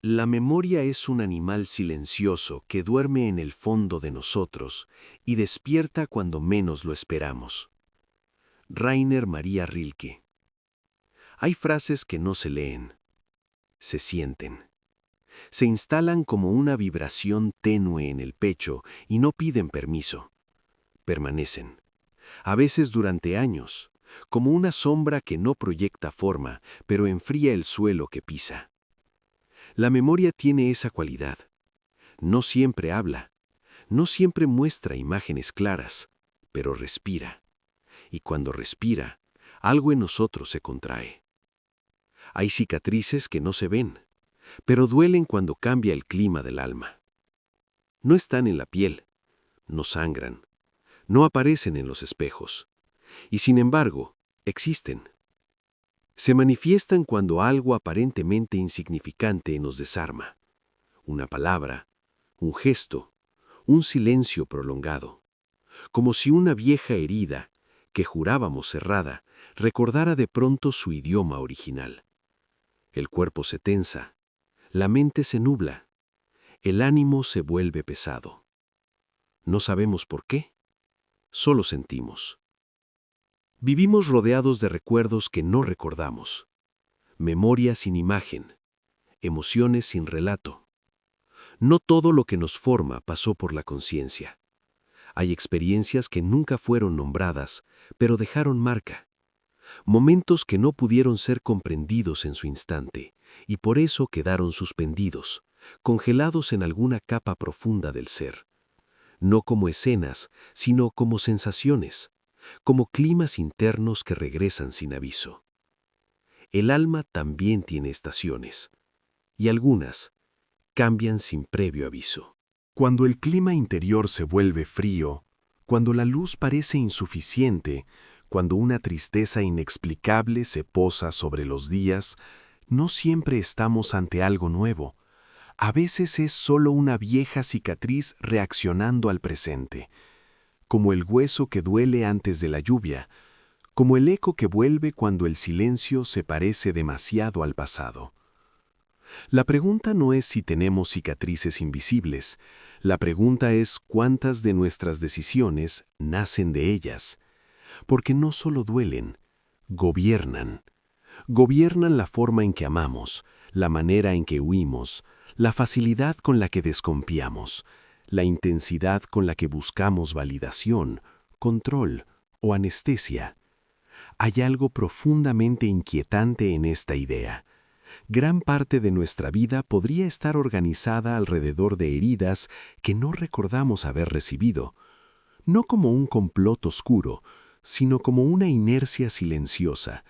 La memoria es un animal silencioso que duerme en el fondo de nosotros y despierta cuando menos lo esperamos. Rainer Maria Rilke. Hay frases que no se leen, se sienten. Se instalan como una vibración tenue en el pecho y no piden permiso. Permanecen, a veces durante años, como una sombra que no proyecta forma, pero enfría el suelo que pisa. La memoria tiene esa cualidad. No siempre habla, no siempre muestra imágenes claras, pero respira. Y cuando respira, algo en nosotros se contrae. Hay cicatrices que no se ven, pero duelen cuando cambia el clima del alma. No están en la piel, no sangran, no aparecen en los espejos, y sin embargo, existen. Se manifiestan cuando algo aparentemente insignificante nos desarma. Una palabra, un gesto, un silencio prolongado. Como si una vieja herida, que jurábamos cerrada, recordara de pronto su idioma original. El cuerpo se tensa, la mente se nubla, el ánimo se vuelve pesado. No sabemos por qué, solo sentimos. Vivimos rodeados de recuerdos que no recordamos, memoria sin imagen, emociones sin relato. No todo lo que nos forma pasó por la conciencia. Hay experiencias que nunca fueron nombradas, pero dejaron marca. Momentos que no pudieron ser comprendidos en su instante, y por eso quedaron suspendidos, congelados en alguna capa profunda del ser. No como escenas, sino como sensaciones, como climas internos que regresan sin aviso. El alma también tiene estaciones, y algunas cambian sin previo aviso. Cuando el clima interior se vuelve frío, cuando la luz parece insuficiente, cuando una tristeza inexplicable se posa sobre los días, no siempre estamos ante algo nuevo. A veces es solo una vieja cicatriz reaccionando al presente, como el hueso que duele antes de la lluvia, como el eco que vuelve cuando el silencio se parece demasiado al pasado. La pregunta no es si tenemos cicatrices invisibles, la pregunta es cuántas de nuestras decisiones nacen de ellas, porque no solo duelen, gobiernan. Gobiernan la forma en que amamos, la manera en que huimos, la facilidad con la que desconfiamos, la intensidad con la que buscamos validación, control o anestesia. Hay algo profundamente inquietante en esta idea. Gran parte de nuestra vida podría estar organizada alrededor de heridas que no recordamos haber recibido, no como un complot oscuro, sino como una inercia silenciosa,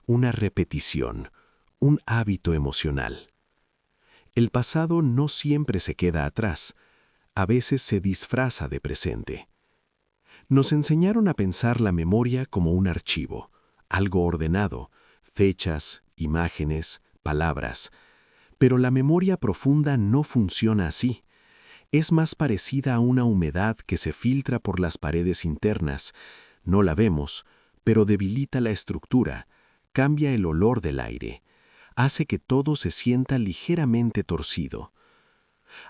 una repetición, un hábito emocional. El pasado no siempre se queda atrás, a veces se disfraza de presente. Nos enseñaron a pensar la memoria como un archivo, algo ordenado, fechas, imágenes, palabras. Pero la memoria profunda no funciona así. Es más parecida a una humedad que se filtra por las paredes internas. No la vemos, pero debilita la estructura, cambia el olor del aire, hace que todo se sienta ligeramente torcido.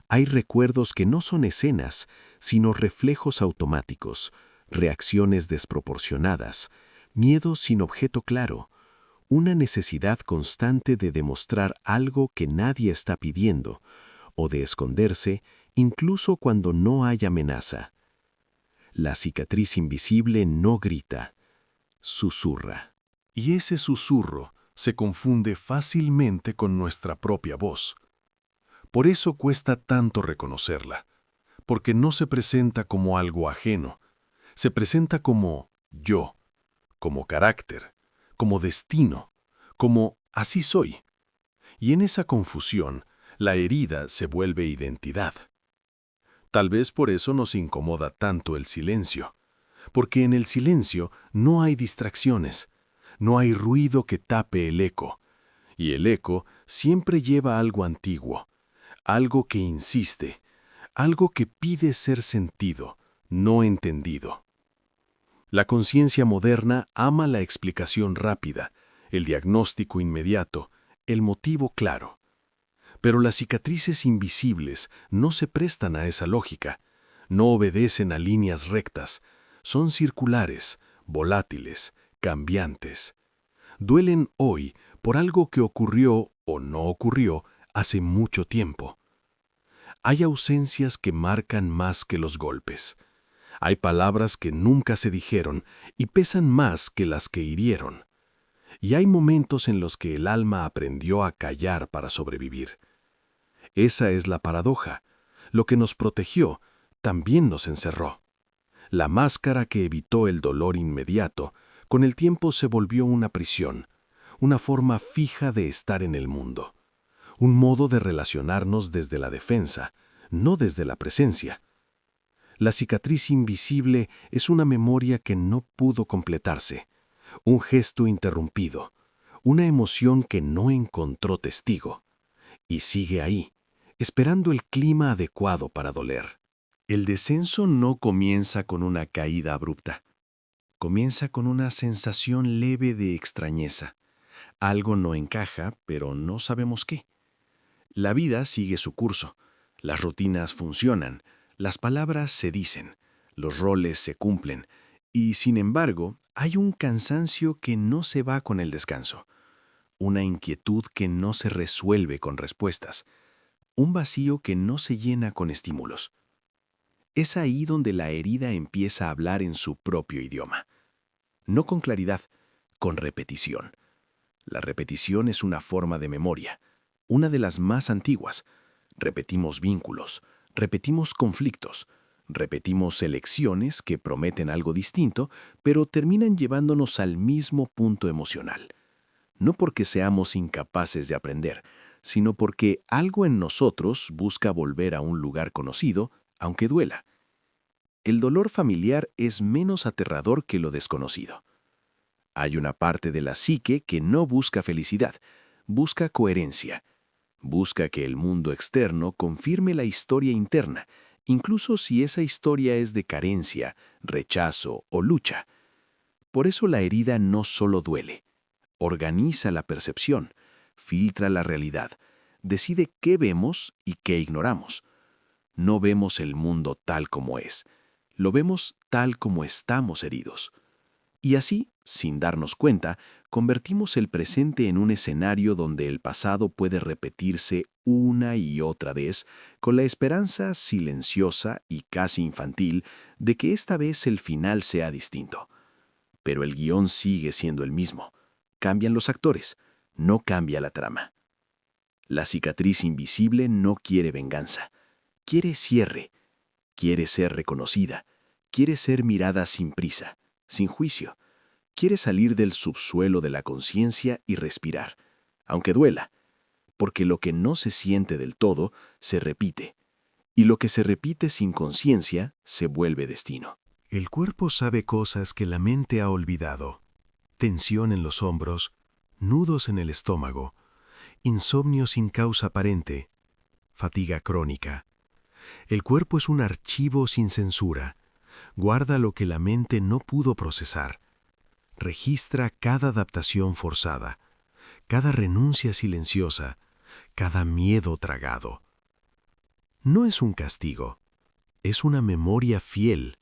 Hay recuerdos que no son escenas, sino reflejos automáticos, reacciones desproporcionadas, miedos sin objeto claro, una necesidad constante de demostrar algo que nadie está pidiendo, o de esconderse incluso cuando no hay amenaza. La cicatriz invisible no grita, susurra. Y ese susurro se confunde fácilmente con nuestra propia voz. Por eso cuesta tanto reconocerla, porque no se presenta como algo ajeno, se presenta como yo, como carácter, como destino, como así soy. Y en esa confusión, la herida se vuelve identidad. Tal vez por eso nos incomoda tanto el silencio, porque en el silencio no hay distracciones, no hay ruido que tape el eco, y el eco siempre lleva algo antiguo, algo que insiste, algo que pide ser sentido, no entendido. La conciencia moderna ama la explicación rápida, el diagnóstico inmediato, el motivo claro. Pero las cicatrices invisibles no se prestan a esa lógica, no obedecen a líneas rectas, son circulares, volátiles, cambiantes. Duelen hoy por algo que ocurrió o no ocurrió hace mucho tiempo. Hay ausencias que marcan más que los golpes. Hay palabras que nunca se dijeron y pesan más que las que hirieron. Y hay momentos en los que el alma aprendió a callar para sobrevivir. Esa es la paradoja. Lo que nos protegió también nos encerró. La máscara que evitó el dolor inmediato, con el tiempo se volvió una prisión, una forma fija de estar en el mundo, un modo de relacionarnos desde la defensa, no desde la presencia. La cicatriz invisible es una memoria que no pudo completarse, un gesto interrumpido, una emoción que no encontró testigo, y sigue ahí, esperando el clima adecuado para doler. El descenso no comienza con una caída abrupta. Comienza con una sensación leve de extrañeza. Algo no encaja, pero no sabemos qué. La vida sigue su curso. Las rutinas funcionan, las palabras se dicen, los roles se cumplen, y sin embargo, hay un cansancio que no se va con el descanso, una inquietud que no se resuelve con respuestas, un vacío que no se llena con estímulos. Es ahí donde la herida empieza a hablar en su propio idioma. No con claridad, con repetición. La repetición es una forma de memoria, una de las más antiguas. Repetimos vínculos, repetimos conflictos, repetimos elecciones que prometen algo distinto, pero terminan llevándonos al mismo punto emocional. No porque seamos incapaces de aprender, sino porque algo en nosotros busca volver a un lugar conocido, aunque duela. El dolor familiar es menos aterrador que lo desconocido. Hay una parte de la psique que no busca felicidad, busca coherencia. Busca que el mundo externo confirme la historia interna, incluso si esa historia es de carencia, rechazo o lucha. Por eso la herida no solo duele, organiza la percepción, filtra la realidad, decide qué vemos y qué ignoramos. No vemos el mundo tal como es, lo vemos tal como estamos heridos. Y así, sin darnos cuenta, convertimos el presente en un escenario donde el pasado puede repetirse una y otra vez con la esperanza silenciosa y casi infantil de que esta vez el final sea distinto. Pero el guión sigue siendo el mismo. Cambian los actores, no cambia la trama. La cicatriz invisible no quiere venganza, quiere cierre, quiere ser reconocida, quiere ser mirada sin prisa, sin juicio. Quiere salir del subsuelo de la conciencia y respirar, aunque duela, porque lo que no se siente del todo se repite, y lo que se repite sin conciencia se vuelve destino. El cuerpo sabe cosas que la mente ha olvidado. Tensión en los hombros, nudos en el estómago, insomnio sin causa aparente, fatiga crónica. El cuerpo es un archivo sin censura, guarda lo que la mente no pudo procesar. Registra cada adaptación forzada, cada renuncia silenciosa, cada miedo tragado. No es un castigo, es una memoria fiel.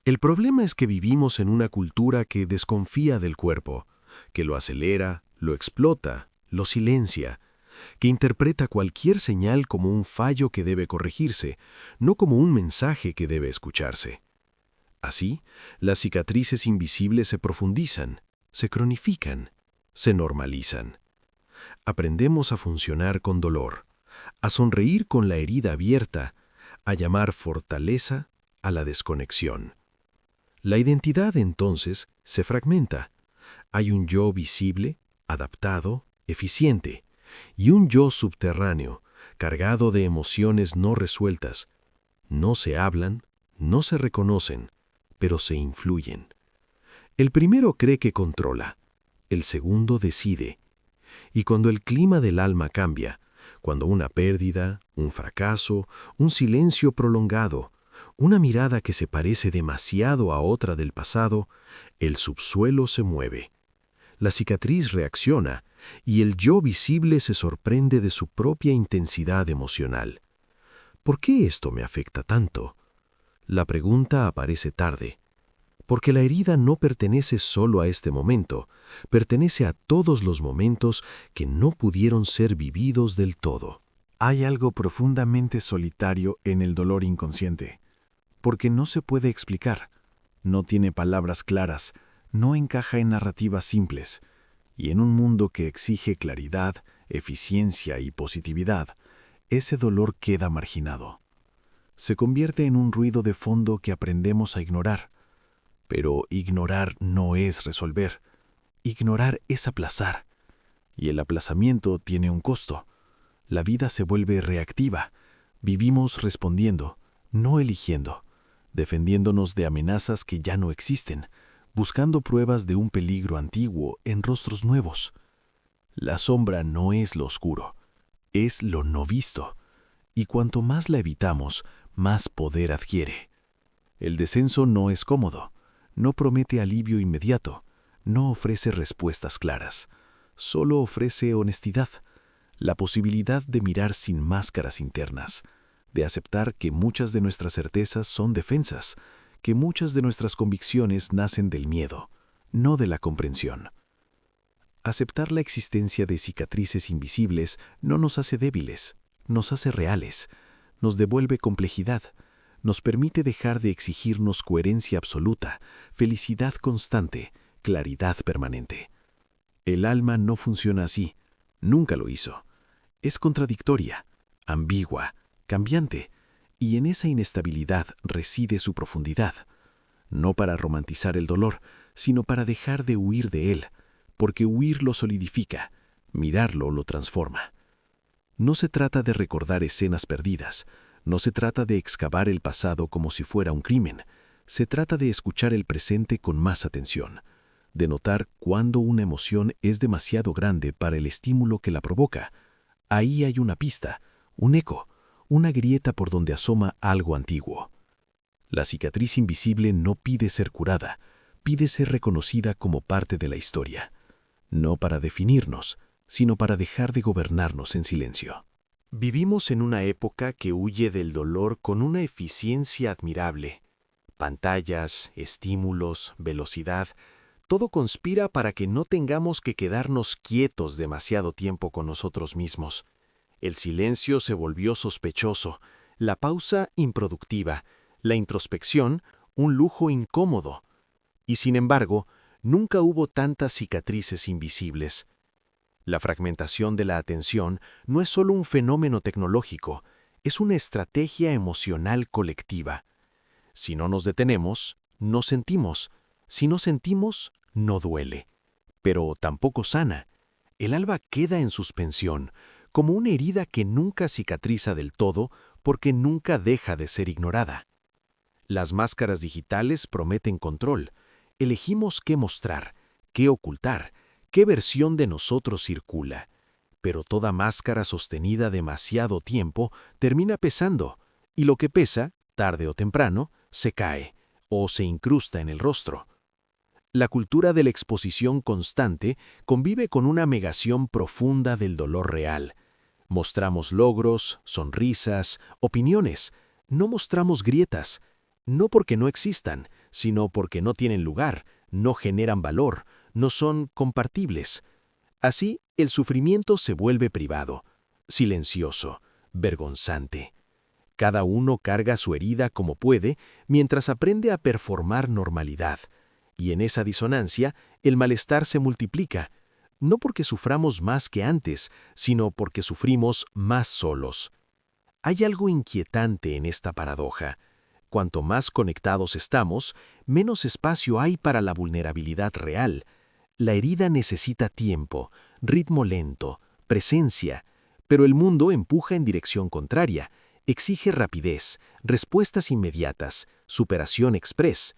El problema es que vivimos en una cultura que desconfía del cuerpo, que lo acelera, lo explota, lo silencia, que interpreta cualquier señal como un fallo que debe corregirse, no como un mensaje que debe escucharse. Así, las cicatrices invisibles se profundizan, se cronifican, se normalizan. Aprendemos a funcionar con dolor, a sonreír con la herida abierta, a llamar fortaleza a la desconexión. La identidad, entonces, se fragmenta. Hay un yo visible, adaptado, eficiente, y un yo subterráneo, cargado de emociones no resueltas. No se hablan, no se reconocen, pero se influyen. El primero cree que controla, el segundo decide. Y cuando el clima del alma cambia, cuando una pérdida, un fracaso, un silencio prolongado, una mirada que se parece demasiado a otra del pasado, el subsuelo se mueve. La cicatriz reacciona y el yo visible se sorprende de su propia intensidad emocional. ¿Por qué esto me afecta tanto? La pregunta aparece tarde, porque la herida no pertenece solo a este momento, pertenece a todos los momentos que no pudieron ser vividos del todo. Hay algo profundamente solitario en el dolor inconsciente, porque no se puede explicar, no tiene palabras claras, no encaja en narrativas simples, y en un mundo que exige claridad, eficiencia y positividad, ese dolor queda marginado. Se convierte en un ruido de fondo que aprendemos a ignorar. Pero ignorar no es resolver. Ignorar es aplazar. Y el aplazamiento tiene un costo. La vida se vuelve reactiva. Vivimos respondiendo, no eligiendo, defendiéndonos de amenazas que ya no existen, buscando pruebas de un peligro antiguo en rostros nuevos. La sombra no es lo oscuro, es lo no visto. Y cuanto más la evitamos, más poder adquiere. El descenso no es cómodo, no promete alivio inmediato, no ofrece respuestas claras, solo ofrece honestidad, la posibilidad de mirar sin máscaras internas, de aceptar que muchas de nuestras certezas son defensas, que muchas de nuestras convicciones nacen del miedo, no de la comprensión. Aceptar la existencia de cicatrices invisibles no nos hace débiles, nos hace reales, nos devuelve complejidad, nos permite dejar de exigirnos coherencia absoluta, felicidad constante, claridad permanente. El alma no funciona así, nunca lo hizo. Es contradictoria, ambigua, cambiante, y en esa inestabilidad reside su profundidad. No para romantizar el dolor, sino para dejar de huir de él, porque huir lo solidifica, mirarlo lo transforma. No se trata de recordar escenas perdidas, no se trata de excavar el pasado como si fuera un crimen, se trata de escuchar el presente con más atención, de notar cuándo una emoción es demasiado grande para el estímulo que la provoca. Ahí hay una pista, un eco, una grieta por donde asoma algo antiguo. La cicatriz invisible no pide ser curada, pide ser reconocida como parte de la historia, no para definirnos, sino para dejar de gobernarnos en silencio. Vivimos en una época que huye del dolor con una eficiencia admirable. Pantallas, estímulos, velocidad, todo conspira para que no tengamos que quedarnos quietos demasiado tiempo con nosotros mismos. El silencio se volvió sospechoso, la pausa improductiva, la introspección un lujo incómodo. Y sin embargo, nunca hubo tantas cicatrices invisibles. La fragmentación de la atención no es solo un fenómeno tecnológico, es una estrategia emocional colectiva. Si no nos detenemos, no sentimos. Si no sentimos, no duele. Pero tampoco sana. El alma queda en suspensión, como una herida que nunca cicatriza del todo porque nunca deja de ser ignorada. Las máscaras digitales prometen control. Elegimos qué mostrar, qué ocultar, qué versión de nosotros circula. Pero toda máscara sostenida demasiado tiempo termina pesando, y lo que pesa, tarde o temprano, se cae o se incrusta en el rostro. La cultura de la exposición constante convive con una negación profunda del dolor real. Mostramos logros, sonrisas, opiniones. No mostramos grietas, no porque no existan, sino porque no tienen lugar, no generan valor, no son compartibles. Así, el sufrimiento se vuelve privado, silencioso, vergonzante. Cada uno carga su herida como puede mientras aprende a performar normalidad. Y en esa disonancia, el malestar se multiplica, no porque suframos más que antes, sino porque sufrimos más solos. Hay algo inquietante en esta paradoja. Cuanto más conectados estamos, menos espacio hay para la vulnerabilidad real. La herida necesita tiempo, ritmo lento, presencia, pero el mundo empuja en dirección contraria, exige rapidez, respuestas inmediatas, superación express.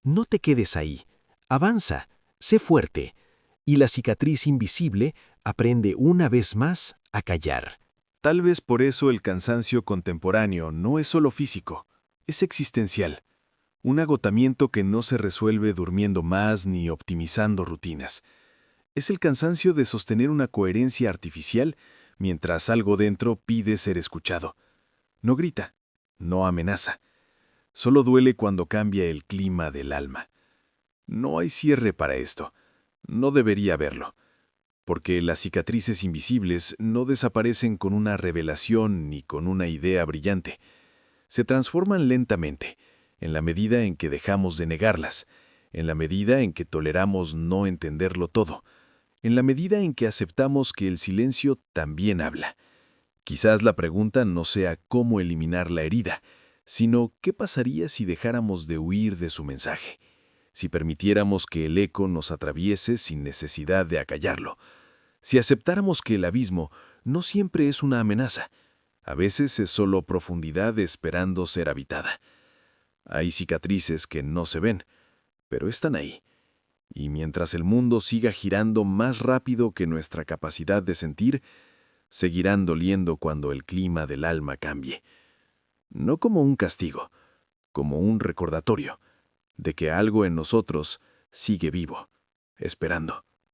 No te quedes ahí, avanza, sé fuerte, y la cicatriz invisible aprende una vez más a callar. Tal vez por eso el cansancio contemporáneo no es solo físico, es existencial. Un agotamiento que no se resuelve durmiendo más ni optimizando rutinas. Es el cansancio de sostener una coherencia artificial mientras algo dentro pide ser escuchado. No grita, no amenaza. Solo duele cuando cambia el clima del alma. No hay cierre para esto. No debería haberlo. Porque las cicatrices invisibles no desaparecen con una revelación ni con una idea brillante. Se transforman lentamente, en la medida en que dejamos de negarlas, en la medida en que toleramos no entenderlo todo, en la medida en que aceptamos que el silencio también habla. Quizás la pregunta no sea cómo eliminar la herida, sino qué pasaría si dejáramos de huir de su mensaje, si permitiéramos que el eco nos atraviese sin necesidad de acallarlo, si aceptáramos que el abismo no siempre es una amenaza, a veces es solo profundidad esperando ser habitada. Hay cicatrices que no se ven, pero están ahí. Y mientras el mundo siga girando más rápido que nuestra capacidad de sentir, seguirán doliendo cuando el clima del alma cambie. No como un castigo, como un recordatorio de que algo en nosotros sigue vivo, esperando.